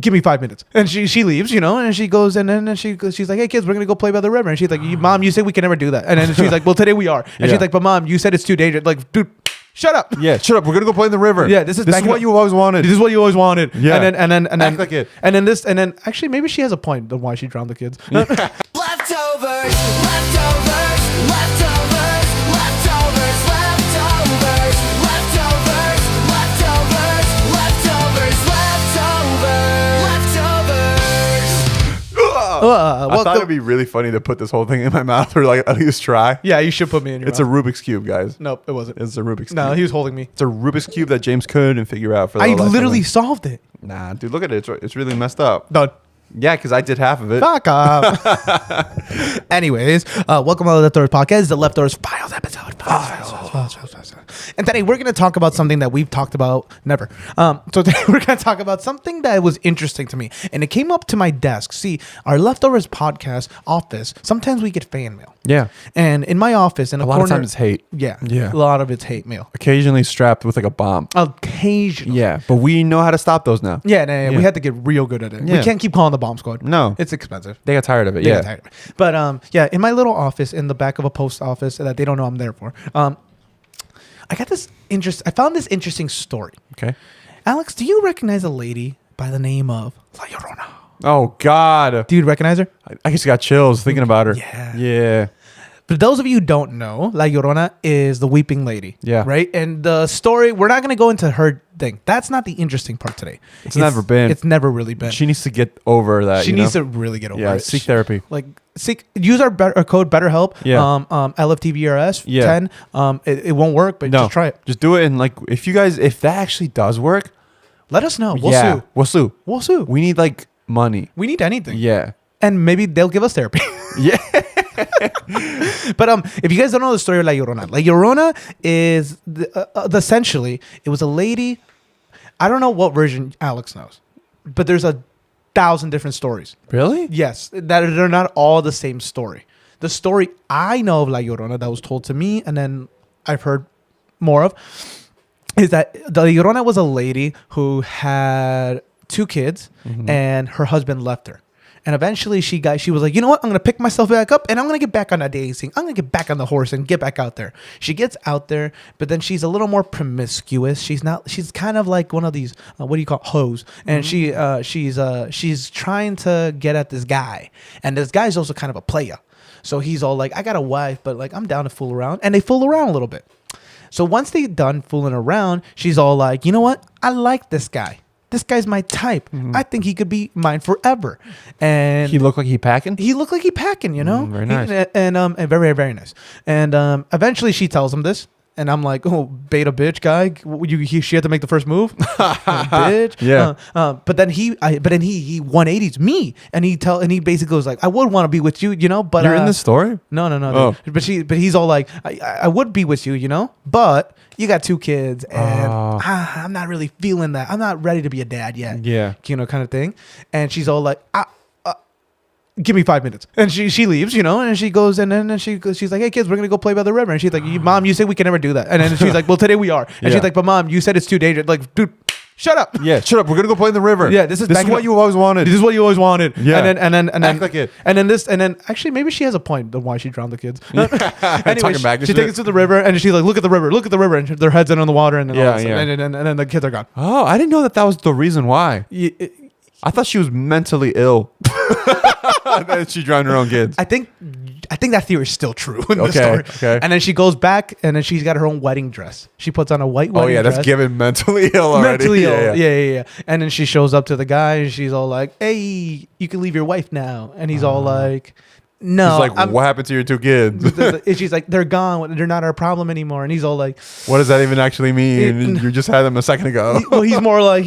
give me 5 minutes. And she leaves, and she goes, and then she's like, hey kids, we're gonna go play by the river. And she's like, Mom, you said we can never do that. And then she's like, well, today we are. And she's like, but Mom, you said it's too dangerous. Like, dude, shut up. Yeah, shut up. We're gonna go play in the river. Yeah, this is what you always wanted. This is what you always wanted. Yeah. And then act like it. And then actually maybe she has a point on why she drowned the kids. Leftovers, leftovers, leftovers, leftovers, leftovers, leftovers, leftovers, leftovers, leftovers. I thought it'd be really funny to put this whole thing in my mouth or like at least try. Yeah, you should put me in your It's mouth. a Rubik's Cube, guys. Nope, it wasn't. It's a Rubik's Cube. No, he was holding me. It's a Rubik's Cube that James couldn't figure out for the I life of literally him. solved it. Nah, dude, look at it. It's really messed up. Done. Yeah, because I did half of it. Fuck up. Anyways, welcome to the Leftovers Podcast, the Leftovers Files episode. Files. And today we're going to talk about something that we've talked about never. So today we're going to talk about something that was interesting to me, and it came up to my desk. See, our Leftovers Podcast office, sometimes we get fan mail. Yeah. And in my office, in a lot corner, of times it's hate. Yeah. Yeah. A lot of it's hate mail. Occasionally strapped with like a bomb. Occasionally. Yeah, but we know how to stop those now. Yeah, we Yeah. had to get real good at it. Yeah. We can't keep calling the bomb squad. No. It's expensive. They got tired of it. They Yeah. got tired of it. But yeah, in my little office in the back of a post office that they don't know I'm there for, I found this interesting story. Okay. Alex, do you recognize a lady by the name of Llorona? Oh, God. Do you recognize her? I just got chills thinking about her. Yeah. Yeah. For those of you who don't know, La Llorona is the weeping lady. Yeah. Right? And the story, we're not going to go into her thing. That's not the interesting part today. It's never been. It's never really been. She needs to get over that. She needs to really get over it. Yeah, seek therapy. Like, use our code BetterHelp. Yeah. LFTVRS Yeah. 10. It won't work, but just try it. Just do it. And like, if that actually does work, Let us know. We'll yeah, sue. We'll sue. We'll sue. We need like money. We need anything. Yeah. And maybe they'll give us therapy. Yeah. But if you guys don't know the story of La Llorona is essentially, it was a lady. I don't know what version Alex knows, but there's 1,000 different stories. Really? Yes, that they're not all the same story. The story I know of La Llorona that was told to me, and then I've heard more of, is that La Llorona was a lady who had 2 kids, and her husband left her. And eventually she was like, you know what? I'm going to pick myself back up and I'm going to get back on that dancing. I'm going to get back on the horse and get back out there. She gets out there, but then she's a little more promiscuous. She's kind of like one of these, what do you call it? Hoes. And she's trying to get at this guy. And this guy's also kind of a player. So he's all like, I got a wife, but like, I'm down to fool around. And they fool around a little bit. So once they're done fooling around, she's all like, you know what? I like this guy. This guy's my type. I think he could be mine forever. And He looked like he packing? he looked like he packing, you know? Very nice. And very, very nice. And eventually she tells him this. And I'm like, oh, beta bitch guy. She had to make the first move. Bitch. Yeah. But then he 180s me. And he basically goes like, I would want to be with you, you know? But You're in this story? No. Oh. But he's all like, I would be with you, you know? But you got 2 kids and I'm not really feeling that. I'm not ready to be a dad yet. Yeah. You know, kind of thing. And she's all like, give me 5 minutes. And she leaves, you know, and she goes, and then she's like, hey kids, we're going to go play by the river. And she's like, Mom, you said we can never do that. And then she's like, well, today we are. And Yeah. she's like, but Mom, you said it's too dangerous. Like, dude, shut up. Yeah, shut up. We're going to go play in the river. Yeah, this is what you always wanted. This is what you always wanted. Yeah. And then Act like it. And then actually maybe she has a point on why she drowned the kids. Anyway, Talking back to she shit. takes us to the river and she's like, look at the river, and their heads in on the water and then all Yeah, this, yeah. and then the kids are gone. Oh, I didn't know that was the reason why. I thought she was mentally ill. That she drowned her own kids. I think that theory is still true in the story. Okay. And then she goes back and then she's got her own wedding dress. She puts on a white wedding dress. That's given mentally ill already. Mentally ill. Yeah. And then she shows up to the guy and she's all like, hey, you can leave your wife now. And he's all like, no. He's like, what happened to your 2 kids? And she's like, they're gone. They're not our problem anymore. And he's all like, What does that even actually mean? You just had them a second ago. well, he's more like,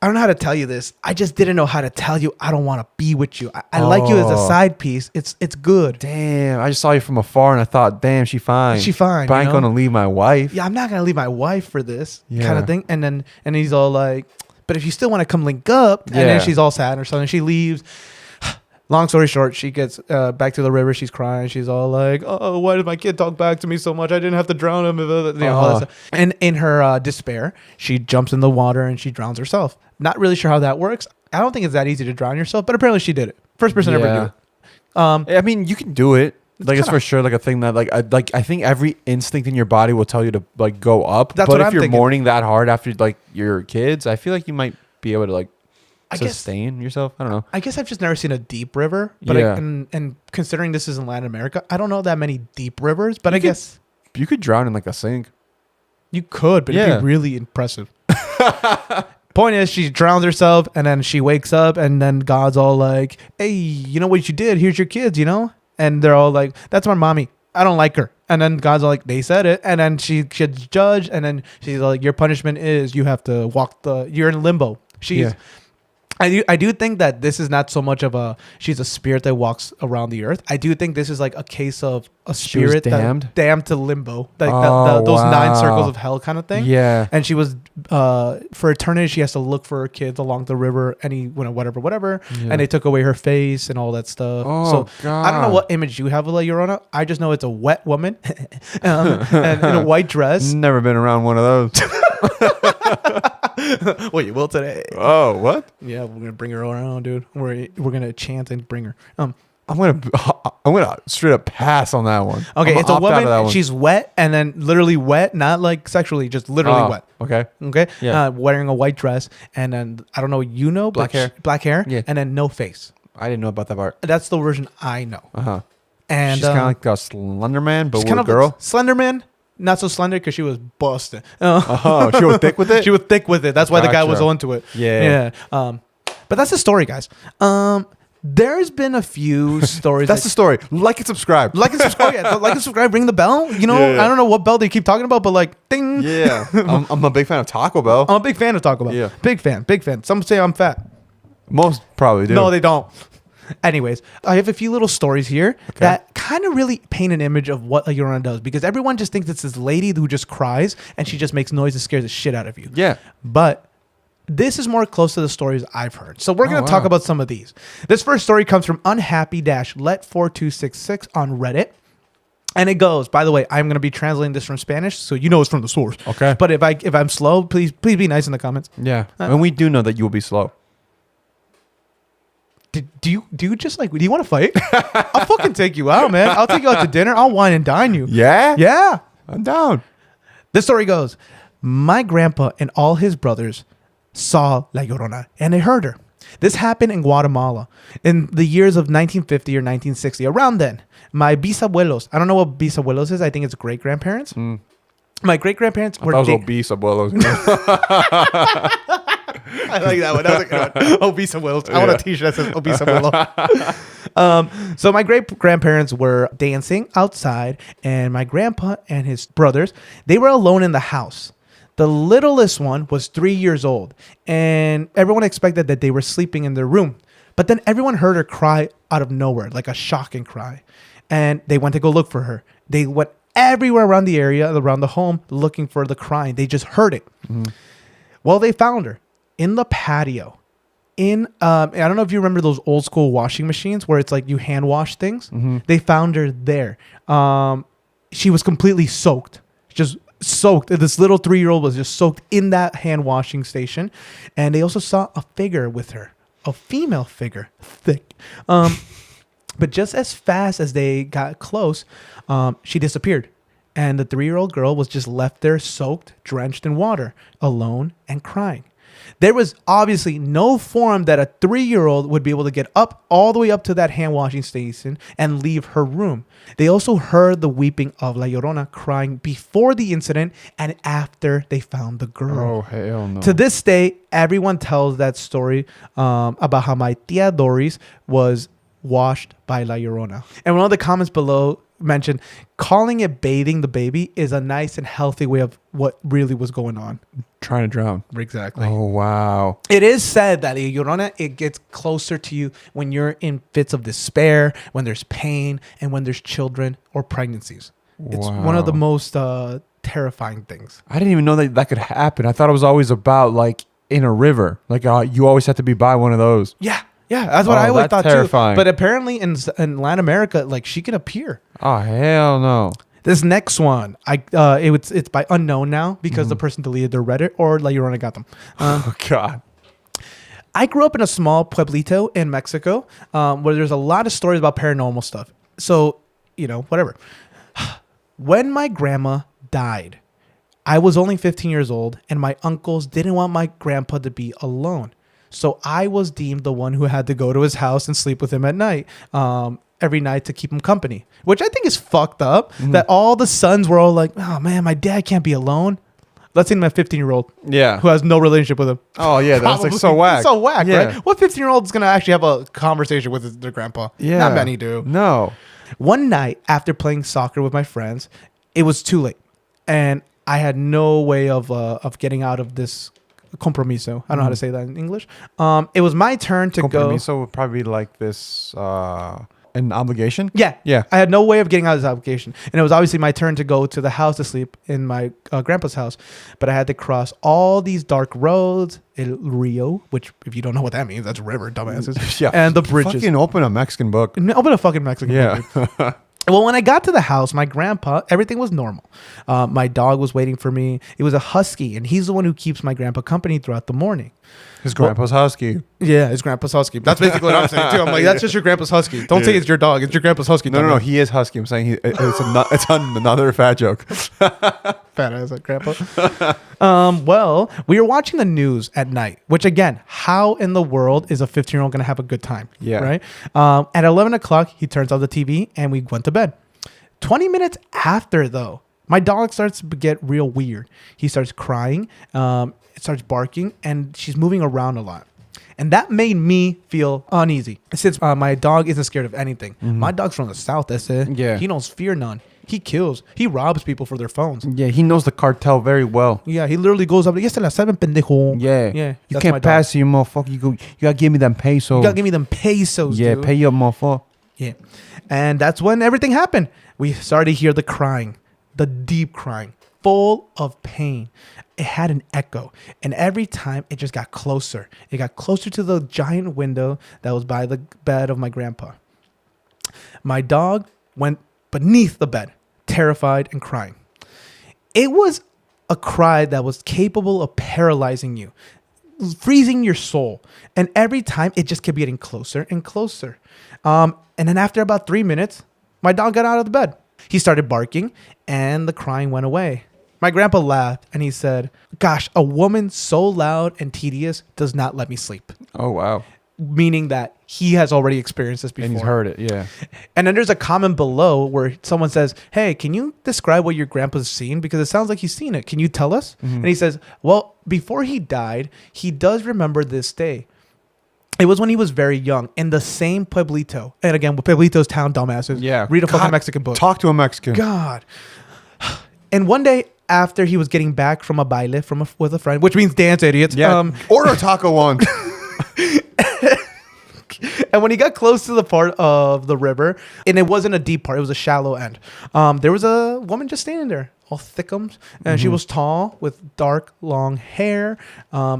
I don't know how to tell you this. I just didn't know how to tell you I don't want to be with you. I like you as a side piece. It's good. Damn, I just saw you from afar and I thought, damn, she fine. She fine, But I ain't you know? gonna leave my wife. Yeah, I'm not going to leave my wife for this kind Yeah. of thing. And he's all like, but if you still want to come link up, and Yeah. then she's all sad or something. She leaves. Long story short, she gets back to the river. She's crying. She's all like, "Oh, why did my kid talk back to me so much? I didn't have to drown him." All that stuff. And in her despair, she jumps in the water and she drowns herself. Not really sure how that works. I don't think it's that easy to drown yourself, but apparently she did it. First person ever to do it. I mean, you can do it. Like, it's kinda- for sure like a thing that I think every instinct in your body will tell you to like go up. That's but what if I'm you're thinking. mourning that hard after like your kids, I feel like you might be able to like I guess- sustain yourself. I don't know. I guess I've just never seen a deep river, but Yeah. and considering this is in Latin America, I don't know that many deep rivers. But I guess You could drown in like a sink. you could, but Yeah. it'd be really impressive. Point is, she drowns herself, and then she wakes up, and then God's all like, "Hey, you know what you did? Here's your kids, you know." And they're all like, "That's my mommy. I don't like her." And then God's all like, "They said it." And then she gets judged, and then she's like, "Your punishment is you have to you're in limbo." She's. Yeah. I do think that this is not so much of she's a spirit that walks around the earth. I do think this is like a case of a She was spirit damned? damned to limbo, like Oh, those 9 wow. circles of hell kind of thing. Yeah. And she was for eternity she has to look for her kids along the river, whatever, Yeah. and they took away her face and all that stuff. Oh, So I don't know God. what image you have of La Llorona. I just know it's a wet woman and in a white dress. Never been around one of those. Well, you will today. Oh, what? Yeah, we're gonna bring her around, dude. We're gonna chant and bring her. I'm gonna straight up pass on that one. Okay, I'm it's a gonna opt out of that woman. one. She's wet, and then literally wet, not like sexually, just literally Oh, wet. Okay. Okay, Yeah. wearing a white dress, and then I don't know, Black hair. black hair, Yeah. and then no face. I didn't know about that part. That's the version I know. Uh-huh. And She's kind of like a Slender Man, but she's with kind a of girl. Slender Man, not so slender because she was busted. Oh, she was thick with it? She was thick with it. That's why the guy was Gotcha. onto it. Yeah. yeah. But that's the story, guys. There's been a few stories. That's the story. Like and subscribe. Like and subscribe. Yeah, like and subscribe. Ring the bell. You know, Yeah, yeah. I don't know what bell they keep talking about, but like, ding. Yeah. I'm a big fan of Taco Bell. I'm a big fan of Taco Bell. Yeah. Big fan. Big fan. Some say I'm fat. Most probably do. No, they don't. Anyways, I have a few little stories here that kind of really paint an image of what La Llorona does, because everyone just thinks it's this lady who just cries and she just makes noise and scares the shit out of you. Yeah. But this is more close to the stories I've heard. So we're going to talk wow. about some of these. This first story comes from unhappy-let4266 on Reddit. And it goes, by the way, I'm going to be translating this from Spanish, so you know it's from the source. Okay. But if I'm slow, please be nice in the comments. Yeah. And we do know that you will be slow. Do you just like, do you want to fight? I'll fucking take you out, man. I'll take you out to dinner. I'll wine and dine you. Yeah? Yeah. I'm down. This story goes, my grandpa and all his brothers saw La Llorona and they heard her. This happened in Guatemala in the years of 1950 or 1960, around then. My bisabuelos, I don't know what bisabuelos is. I think it's great-grandparents. My great-grandparents were... That was obese abuelos. I like that one. That was a good one. Obese abuelos. I want a t-shirt that says obese abuelo. So my great-grandparents were dancing outside, and my grandpa and his brothers, they were alone in the house. The littlest one was 3 years old, and everyone expected that they were sleeping in their room. But then everyone heard her cry out of nowhere, like a shocking cry. And they went to go look for her. They went everywhere around the area, around the home, looking for the crying. They just heard it. Well, they found her in the patio. I don't know if you remember those old school washing machines where it's like you hand wash things. They found her there. She was completely soaked, just soaked. This little 3-year-old was just soaked in that hand washing station. And they also saw a figure with her, a female figure, thick. But just as fast as they got close, she disappeared. And the 3-year-old girl was just left there soaked, drenched in water, alone and crying. There was obviously no form that a 3-year-old would be able to get up all the way up to that hand washing station and leave her room. They also heard the weeping of La Llorona crying before the incident and after they found the girl. Oh, hell no. To this day, everyone tells that story about how my tia Doris was washed by La Llorona. And one of the comments below mentioned calling it bathing the baby is a nice and healthy way of what really was going on. Trying to drown. Exactly. Oh, wow. It is said that La Llorona, it gets closer to you when you're in fits of despair, when there's pain, and when there's children or pregnancies. It's one of the Wow. most terrifying things. I didn't even know that could happen. I thought it was always about like in a river. Like you always have to be by one of those. Yeah. Yeah, that's what Oh, I always that's thought terrifying. too. But apparently in Latin America, like she can appear. Oh, hell no. This next one, it's by unknown now because the person deleted their Reddit or La Llorona got them. Oh, God. I grew up in a small pueblito in Mexico where there's a lot of stories about paranormal stuff. So, whatever. When my grandma died, I was only 15 years old and my uncles didn't want my grandpa to be alone. So I was deemed the one who had to go to his house and sleep with him at night, every night to keep him company, which I think is fucked up that all the sons were all like, oh man, my dad can't be alone. Let's say my 15-year-old Yeah. who has no relationship with him. Oh, yeah. That's like so whack. So whack, Yeah. right? What 15-year-old is going to actually have a conversation with their grandpa? Yeah. Not many do. No. One night after playing soccer with my friends, it was too late. And I had no way of getting out of this compromiso. I don't know how to say that in English. It was my turn to go. Compromiso would probably be like this, an obligation? Yeah. Yeah. I had no way of getting out of this obligation. And it was obviously my turn to go to the house to sleep in my grandpa's house. But I had to cross all these dark roads, El Rio, which if you don't know what that means, that's river, dumbasses. Yeah. And the bridges. Fucking open a Mexican book. Open a fucking Mexican. Yeah. Dude. Well, when I got to the house, my grandpa, everything was normal. My dog was waiting for me. It was a husky, and he's the one who keeps my grandpa company throughout the morrning. His grandpa's husky. Yeah, his grandpa's husky. That's basically what I'm saying, too. I'm like, that's just your grandpa's husky. Don't say it's your dog. It's your grandpa's husky. No, he is husky. I'm saying it's another fat joke. Fat ass like grandpa. Well, we were watching the news at night, which again, how in the world is a 15-year-old going to have a good time? Yeah. Right? At 11 o'clock, he turns off the TV and we went to bed. 20 minutes after, though, my dog starts to get real weird. He starts crying, it starts barking, and she's moving around a lot. And that made me feel uneasy. Since my dog isn't scared of anything. My dog's from the South, Yeah. He knows fear none. He kills. He robs people for their phones. Yeah, he knows the cartel very well. Yeah, he literally goes up. Yes, la saben, pendejo. Yeah. Yeah. You that's my can't dog. pass you, motherfucker. You gotta give me them pesos. You gotta give me them pesos, Yeah, dude. pay your motherfucker. Yeah. And that's when everything happened. We started to hear the crying, the deep crying, full of pain. It had an echo. And every time it just got closer. It got closer to the giant window that was by the bed of my grandpa. My dog went beneath the bed, terrified and crying. It was a cry that was capable of paralyzing you, freezing your soul. And every time it just kept getting closer and closer. And then after about 3 minutes, my dog got out of the bed. He started barking and the crying went away. My grandpa laughed and he said, gosh, a woman so loud and tedious does not let me sleep. Oh, wow. Meaning that he has already experienced this before. And he's heard it, yeah. And then there's a comment below where someone says, hey, can you describe what your grandpa's seen? Because it sounds like he's seen it. Can you tell us? And he says, well, before he died, he does remember this day. It was when he was very young in the same pueblito. And again, Pueblito's town, dumbasses. Yeah. Read a fucking God, Mexican book. Talk to a Mexican. God. And one day after he was getting back from a baile with a friend, which means dance, idiots. Yeah. Order a taco one. And when he got close to the part of the river, and it wasn't a deep part, it was a shallow end, there was a woman just standing there, all thickum, and she was tall with dark, long hair.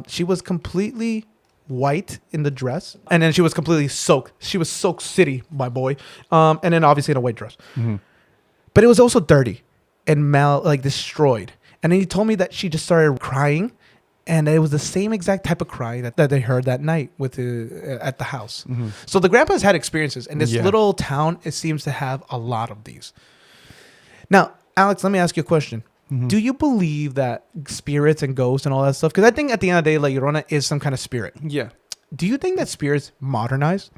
She was completely white in the dress, and then she was completely soaked. She was soaked city, my boy. And then obviously in a white dress. But it was also dirty and destroyed. And then he told me that she just started crying. And it was the same exact type of cry that they heard that night at the house. So the grandpas had experiences. And this little town, it seems to have a lot of these. Now, Alex, let me ask you a question. Do you believe that spirits and ghosts and all that stuff? Because I think at the end of the day, La Llorona is some kind of spirit. Yeah. Do you think that spirits modernize?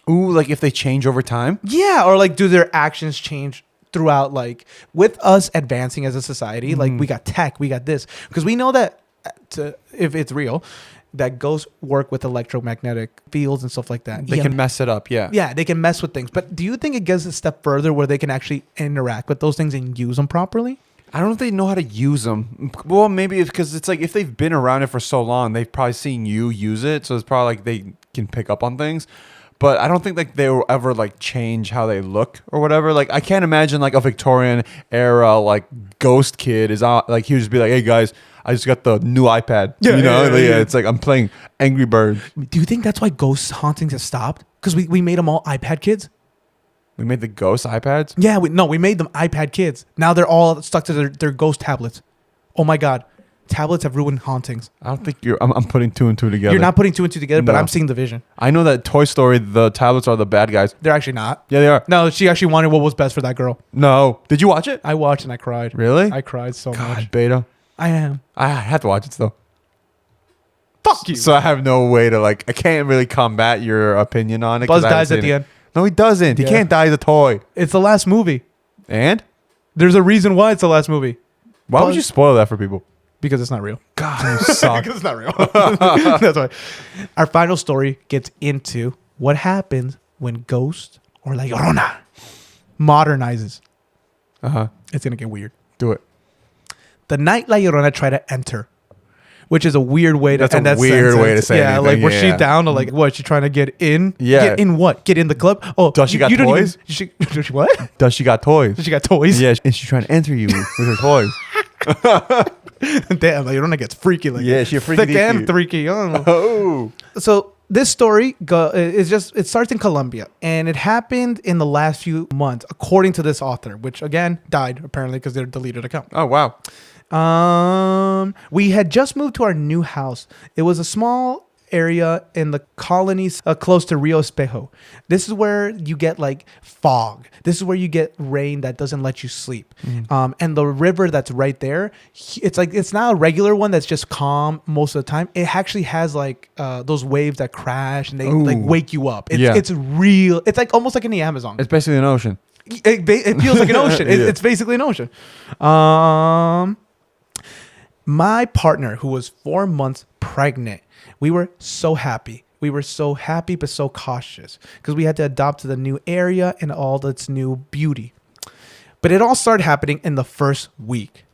Ooh, like if they change over time? Yeah. Or like do their actions change throughout, like with us advancing as a society? Like we got tech, we got this. Because we know that if it's real, that ghosts work with electromagnetic fields and stuff like that. They can mess it up, yeah. Yeah, they can mess with things. But do you think it goes a step further where they can actually interact with those things and use them properly? I don't know if they know how to use them. Well, maybe because it's like if they've been around it for so long, they've probably seen you use it. So it's probably like they can pick up on things. But I don't think like they will ever like change how they look or whatever. Like I can't imagine like a Victorian era like ghost kid is out. Like he would just be like, hey guys, I just got the new iPad. Yeah, you know, yeah. it's like I'm playing Angry Birds. Do you think that's why ghost hauntings have stopped? Because we made them all iPad kids. We made the ghost iPads. Yeah, we made them iPad kids. Now they're all stuck to their ghost tablets. Oh my God, tablets have ruined hauntings. I don't think I'm putting two and two together. You're not putting two and two together, but No. I'm seeing the vision. I know that Toy Story, the tablets are the bad guys. They're actually not. Yeah, they are. No, she actually wanted what was best for that girl. No. Did you watch it? I watched and I cried. Really? I cried so God, much. beta. I am. I have to watch it still. Fuck you. So I have no way to I can't really combat your opinion on it. Buzz 'cause I haven't dies at seen the it. end. No, he doesn't. He Yeah. can't die as a toy. It's the last movie. And There's a reason why it's the last movie. why would Buzz- you spoil that for people? Because it's not real. God, you suck. Because it's not real. That's why. Our final story gets into what happens when Ghost or La Llorona modernizes. It's going to get weird. Do it. The night La Llorona tried to enter, which is a weird way to That's a end that weird way sentence. to say Yeah, anything, like was she yeah. down to like what? She trying to get in? Yeah. Get in what? Get in the club? Oh, Does she got don't even- toys? does she what? Does she got toys? She got toys? Yeah, and she's trying to enter you with her toys. Damn, La Llorona gets freaky like Yeah, she a freaky thick and deaky. freaky. Oh. Oh. So this story it starts in Colombia, and it happened in the last few months, according to this author, which again died apparently because they're deleted account. Oh, wow. We had just moved to our new house. It was a small area in the colonies close to Rio Espejo. This is where you get like fog. This is where you get rain that doesn't let you sleep. And the river that's right there, it's not a regular one that's just calm most of the time. It actually has like those waves that crash and they like Ooh. wake you up. Yeah. It's real. It's like almost like in the Amazon. It's basically an ocean. It feels like an ocean. Yeah. It's basically an ocean. My partner, who was 4 months pregnant, we were so happy. We were so happy, but so cautious because we had to adapt to the new area and all its new beauty. But it all started happening in the first week.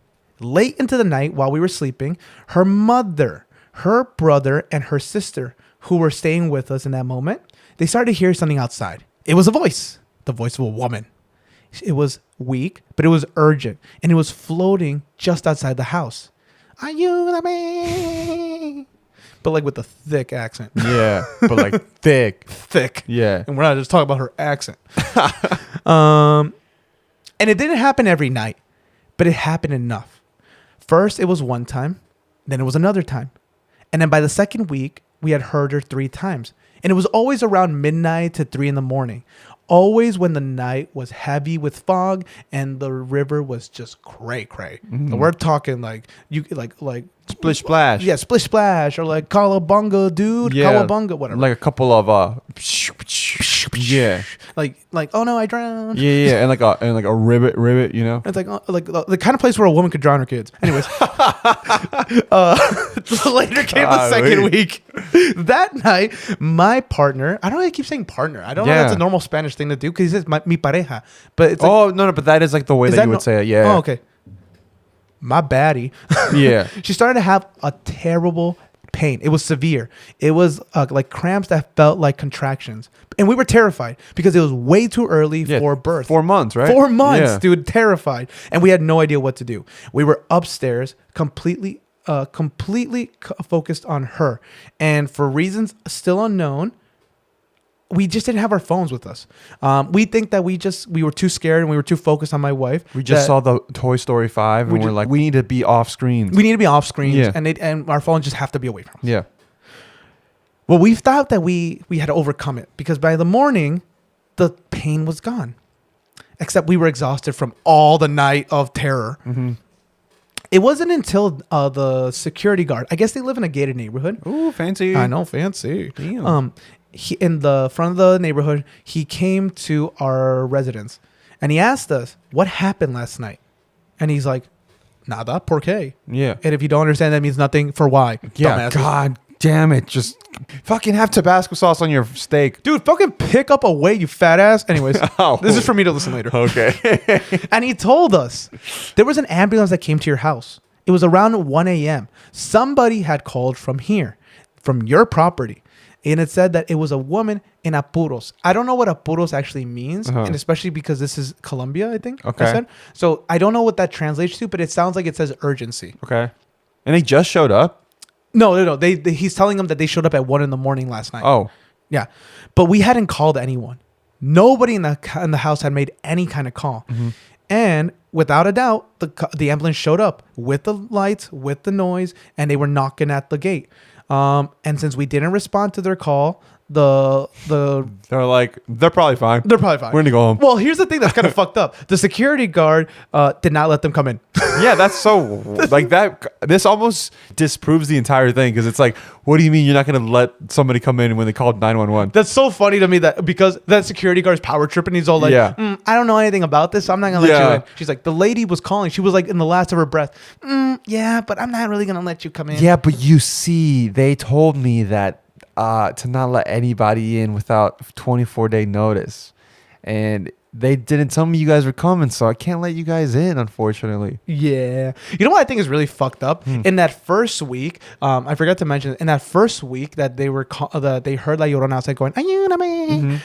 Late into the night while we were sleeping, her mother, her brother, and her sister, who were staying with us in that moment, they started to hear something outside. It was a voice, the voice of a woman. It was weak, but it was urgent, and it was floating just outside the house. Are you the man? But like with a thick accent. Yeah, but like thick. Thick. Yeah. And we're not just talking about her accent. And it didn't happen every night, but it happened enough. First, it was one time. Then it was another time. And then by the second week, we had heard her 3 times. And it was always around midnight to 3 in the morning. Always when the night was heavy with fog and the river was just cray. So we're talking like Splish splash. yeah, splish splash or like cowabunga, dude, cowabunga, whatever. Like a couple of yeah. like oh no, I drowned. Yeah, and like a ribbit, you know. It's like the kind of place where a woman could drown her kids. Anyways, later came the second week. That night, my partner, I don't know, I keep saying partner. I don't know if that's a normal Spanish thing to do because he says mi pareja. But it's like, Oh no, but that is like the way that you would say it. Yeah. Oh, okay. My baddie. Yeah. She started to have a terrible pain. It was severe. It was like cramps that felt like contractions. And we were terrified because it was way too early Yeah, for birth. 4 months, right? 4 months, Yeah. dude, terrified. And we had no idea what to do. We were upstairs completely focused on her. And for reasons still unknown, we just didn't have our phones with us. We think that we were too scared and we were too focused on my wife. We just that saw the Toy Story 5 and we're like, we need to be off screen. we need to be off screens, Yeah. and our phones just have to be away from us. Yeah. Well, we thought that we had to overcome it because by the morning, the pain was gone. Except we were exhausted from all the night of terror. It wasn't until the security guard, I guess they live in a gated neighborhood. Ooh, fancy. I know, fancy. Damn. He, in the front of the neighborhood, he came to our residence and he asked us, what happened last night? And he's like, nada, por qué? Yeah. And if you don't understand, that means nothing for why. Yeah. Dumbasses. God damn it. Just fucking have Tabasco sauce on your steak. Dude, fucking pick up a weight, you fat ass. Anyways, Oh. this is for me to listen later. Okay. And he told us there was an ambulance that came to your house. It was around 1 a.m. Somebody had called from here, from your property. And it said that it was a woman in apuros. I don't know what apuros actually means. And especially because this is Colombia, I think. Okay. I said. So I don't know what that translates to, but it sounds like it says urgency. Okay. And they just showed up? No. He's telling them that they showed up at 1 a.m. last night. Oh. Yeah. But we hadn't called anyone. Nobody in the house had made any kind of call. Mm-hmm. And without a doubt, the ambulance showed up with the lights, with the noise, and they were knocking at the gate. And since we didn't respond to their call, they're like, they're probably fine. They're probably fine. We're going to go home. Well, here's the thing that's kind of fucked up. The security guard did not let them come in. Yeah, that's so like that. This almost disproves the entire thing because it's like, what do you mean you're not going to let somebody come in when they called 911? That's so funny to me that because that security guard's power tripping. He's all like, Yeah. I don't know anything about this, so I'm not going to let Yeah. you in. She's like, the lady was calling. She was like in the last of her breath. Yeah, but I'm not really going to let you come in. Yeah, but you see, they told me that to not let anybody in without 24-day notice. And they didn't tell me you guys were coming, so I can't let you guys in, unfortunately. Yeah. You know what I think is really fucked up? In that first week, I forgot to mention, in that first week that they were they heard La Llorona outside going, ayúdame.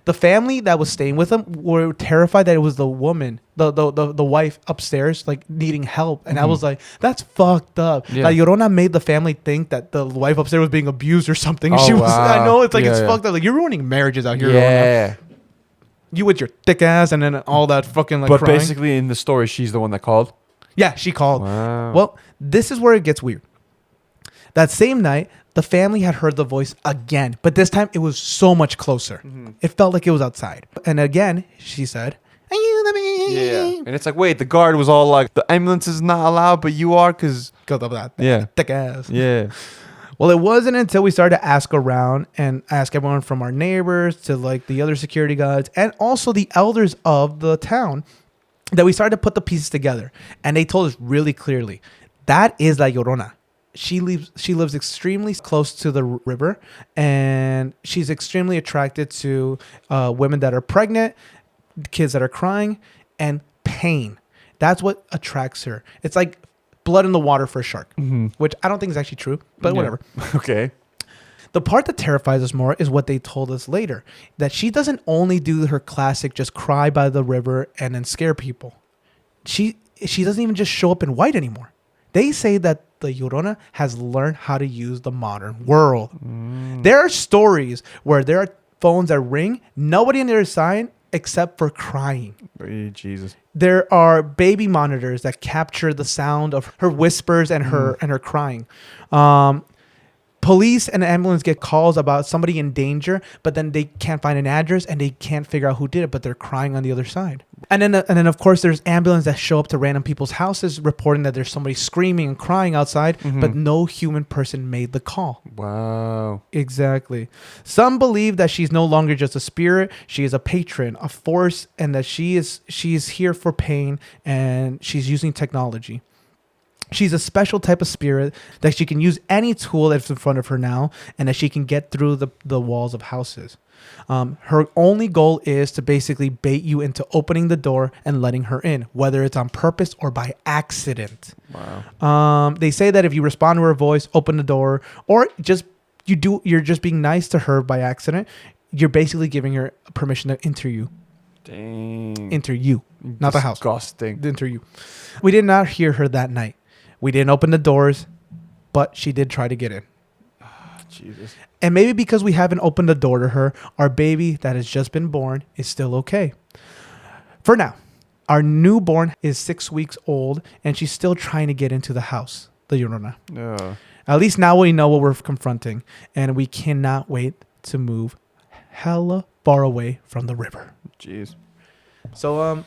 The family that was staying with them were terrified that it was the woman, the wife upstairs, like needing help. And I was like, that's fucked up. Yeah. La Llorona made the family think that the wife upstairs was being abused or something. Oh, She was, wow. I know, it's like, Yeah, it's yeah. fucked up. Like, you're ruining marriages out here. Llorona. Yeah. You with your thick ass and then all that fucking like But crying. basically, in the story, she's the one that called. Yeah, she called. Wow. Well, this is where it gets weird. That same night, the family had heard the voice again, but this time it was so much closer. It felt like it was outside. And again, she said, ayúdame. Yeah. And it's like, wait, the guard was all like, the ambulance is not allowed, but you are because. Because of that Yeah. thick ass. Yeah. Well, it wasn't until we started to ask around and ask everyone from our neighbors to like the other security guards and also the elders of the town that we started to put the pieces together. And they told us really clearly, that is La Llorona. She lives extremely close to the river, and she's extremely attracted to women that are pregnant, kids that are crying, and pain. That's what attracts her. It's like blood in the water for a shark, which I don't think is actually true, but Yeah. whatever. Okay. The part that terrifies us more is what they told us later, that she doesn't only do her classic just cry by the river and then scare people. She doesn't even just show up in white anymore. They say that the Llorona has learned how to use the modern world. There are stories where there are phones that ring, nobody on the other side except for crying. Hey, Jesus. There are baby monitors that capture the sound of her whispers and her crying. Police and ambulance get calls about somebody in danger, but then they can't find an address and they can't figure out who did it, but they're crying on the other side. And then of course there's ambulance that show up to random people's houses reporting that there's somebody screaming and crying outside, but no human person made the call. Wow. Exactly. Some believe that she's no longer just a spirit, she is a patron, a force, and that she is here for pain and she's using technology. She's a special type of spirit that she can use any tool that's in front of her now and that she can get through the walls of houses. Her only goal is to basically bait you into opening the door and letting her in, whether it's on purpose or by accident. Wow. They say that if you respond to her voice, open the door, or you're just being nice to her by accident, you're basically giving her permission to enter you. Dang. Enter you, not the house. Disgusting. Enter you. We did not hear her that night. We didn't open the doors, but she did try to get in. Jesus. And maybe because we haven't opened the door to her, our baby that has just been born is still okay. For now, our newborn is 6 weeks old and she's still trying to get into the house, the Llorona. Yeah. At least now we know what we're confronting, and we cannot wait to move hella far away from the river. Jeez. So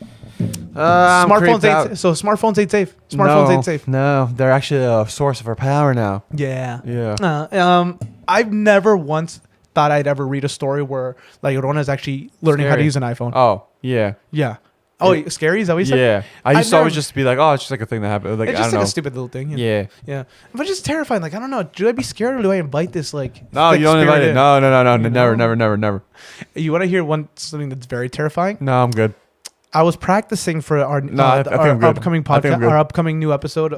Smartphones smartphones ain't safe. Smartphones ain't safe. No, they're actually a source of our power now. Yeah. Yeah. I've never once thought I'd ever read a story where La Llorona is actually learning how to Scary. use an iPhone. Oh, yeah. Yeah. Oh, scary? Is that what you said? Yeah. I I've used to always never- just be like, oh, it's just like a thing that happened. Like, It's I just don't like know. a stupid little thing. Yeah. Yeah. But it's just terrifying. Like, I don't know. Do I be scared or do I invite this, like, No, thick you don't invite spirit it. in? No, You never, know? never. You want to hear something that's very terrifying? No, I'm good. I was practicing for our No, I think our I'm good. upcoming I think I'm podcast, good. our upcoming new episode,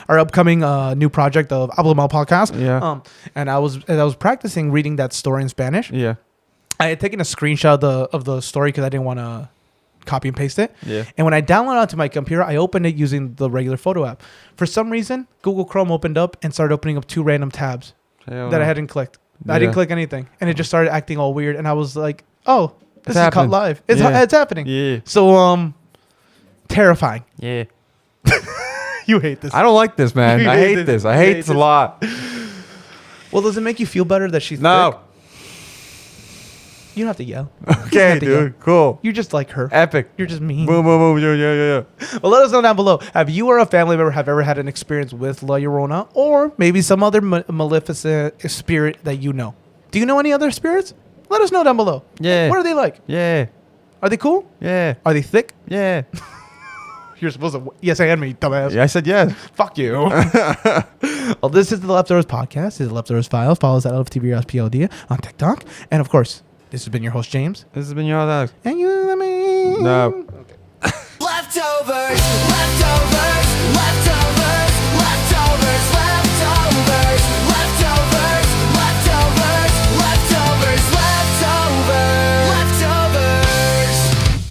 our upcoming new project of Ablamal podcast. Yeah. And I was practicing reading that story in Spanish. Yeah. I had taken a screenshot of the story because I didn't want to copy and paste it. Yeah. And when I downloaded it onto my computer, I opened it using the regular photo app. For some reason, Google Chrome opened up and started opening up 2 random tabs that I hadn't clicked. I didn't click anything, and it just started acting all weird. And I was like, "Oh, this is caught happening. live. It's happening." Yeah. So terrifying. Yeah. You hate this. I don't like this, man. You I hate this. I hate this a lot. Well, does it make you feel better that she's No. thick? You don't have to yell. You don't Okay, have to yell. dude. Cool. You're just like her. Epic. You're just mean. Boom, boom, boom. Yeah. Well, let us know down below. Have you or a family member have ever had an experience with La Llorona, or maybe some other maleficent spirit that you know? Do you know any other spirits? Let us know down below. Yeah. What are they like? Yeah. Are they cool? Yeah. Are they thick? Yeah. You're supposed to yes and me, dumbass. Yeah, I said yes. Fuck you. Well, this is the Leftovers podcast. This is the Leftovers Files. Follow us at LFTVRSPLD on TikTok. And of course, this has been your host, James. This has been your Alex. And you, let me. No. Leftovers.